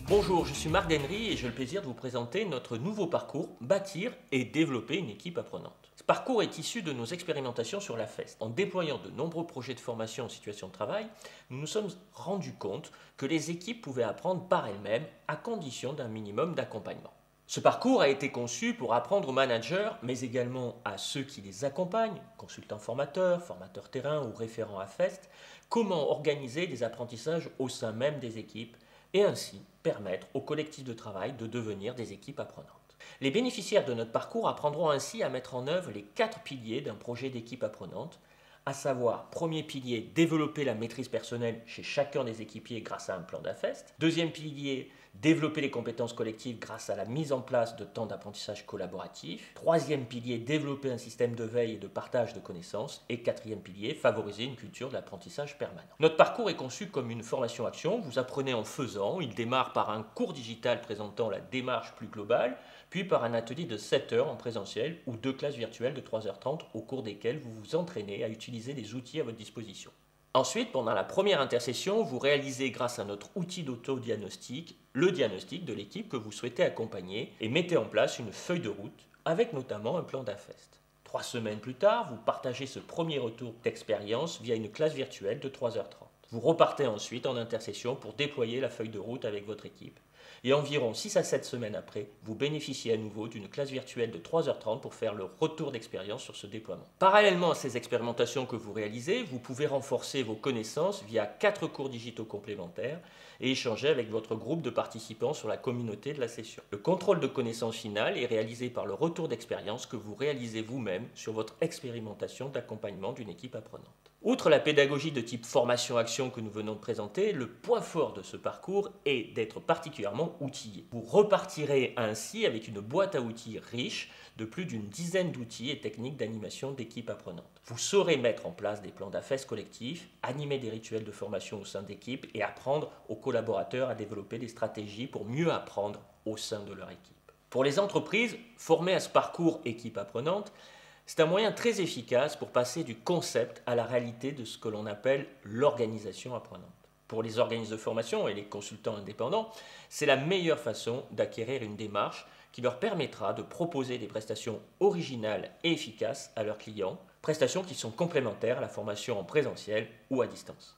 Bonjour, je suis Marc Dennery et j'ai le plaisir de vous présenter notre nouveau parcours Bâtir et développer une équipe apprenante. Ce parcours est issu de nos expérimentations sur la FEST. En déployant de nombreux projets de formation en situation de travail, nous nous sommes rendus compte que les équipes pouvaient apprendre par elles-mêmes à condition d'un minimum d'accompagnement. Ce parcours a été conçu pour apprendre aux managers, mais également à ceux qui les accompagnent, consultants formateurs, formateurs terrain ou référents à FEST, comment organiser des apprentissages au sein même des équipes et ainsi permettre au collectif de travail de devenir des équipes apprenantes. Les bénéficiaires de notre parcours apprendront ainsi à mettre en œuvre les 4 piliers d'un projet d'équipe apprenante, à savoir, premier pilier, développer la maîtrise personnelle chez chacun des équipiers grâce à un plan d'AFEST. Deuxième pilier, développer les compétences collectives grâce à la mise en place de temps d'apprentissage collaboratif. Troisième pilier, développer un système de veille et de partage de connaissances. Et quatrième pilier, favoriser une culture de l'apprentissage permanent. Notre parcours est conçu comme une formation-action. Vous apprenez en faisant. Il démarre par un cours digital présentant la démarche plus globale, puis par un atelier de 7 heures en présentiel ou 2 classes virtuelles de 3h30 au cours desquelles vous vous entraînez à utiliser les outils à votre disposition. Ensuite, pendant la première intercession, vous réalisez grâce à notre outil d'autodiagnostic le diagnostic de l'équipe que vous souhaitez accompagner et mettez en place une feuille de route avec notamment un plan d'AFEST. 3 semaines plus tard, vous partagez ce premier retour d'expérience via une classe virtuelle de 3h30. Vous repartez ensuite en intercession pour déployer la feuille de route avec votre équipe. Et environ 6 à 7 semaines après, vous bénéficiez à nouveau d'une classe virtuelle de 3h30 pour faire le retour d'expérience sur ce déploiement. Parallèlement à ces expérimentations que vous réalisez, vous pouvez renforcer vos connaissances via 4 cours digitaux complémentaires et échanger avec votre groupe de participants sur la communauté de la session. Le contrôle de connaissances finales est réalisé par le retour d'expérience que vous réalisez vous-même sur votre expérimentation d'accompagnement d'une équipe apprenante. Outre la pédagogie de type formation-action que nous venons de présenter, le point fort de ce parcours est d'être particulièrement outillé. Vous repartirez ainsi avec une boîte à outils riche de plus d'une dizaine d'outils et techniques d'animation d'équipe apprenante. Vous saurez mettre en place des plans d'AFEST collectifs, animer des rituels de formation au sein d'équipe et apprendre aux collaborateurs à développer des stratégies pour mieux apprendre au sein de leur équipe. Pour les entreprises formées à ce parcours équipe apprenante, c'est un moyen très efficace pour passer du concept à la réalité de ce que l'on appelle l'organisation apprenante. Pour les organismes de formation et les consultants indépendants, c'est la meilleure façon d'acquérir une démarche qui leur permettra de proposer des prestations originales et efficaces à leurs clients, prestations qui sont complémentaires à la formation en présentiel ou à distance.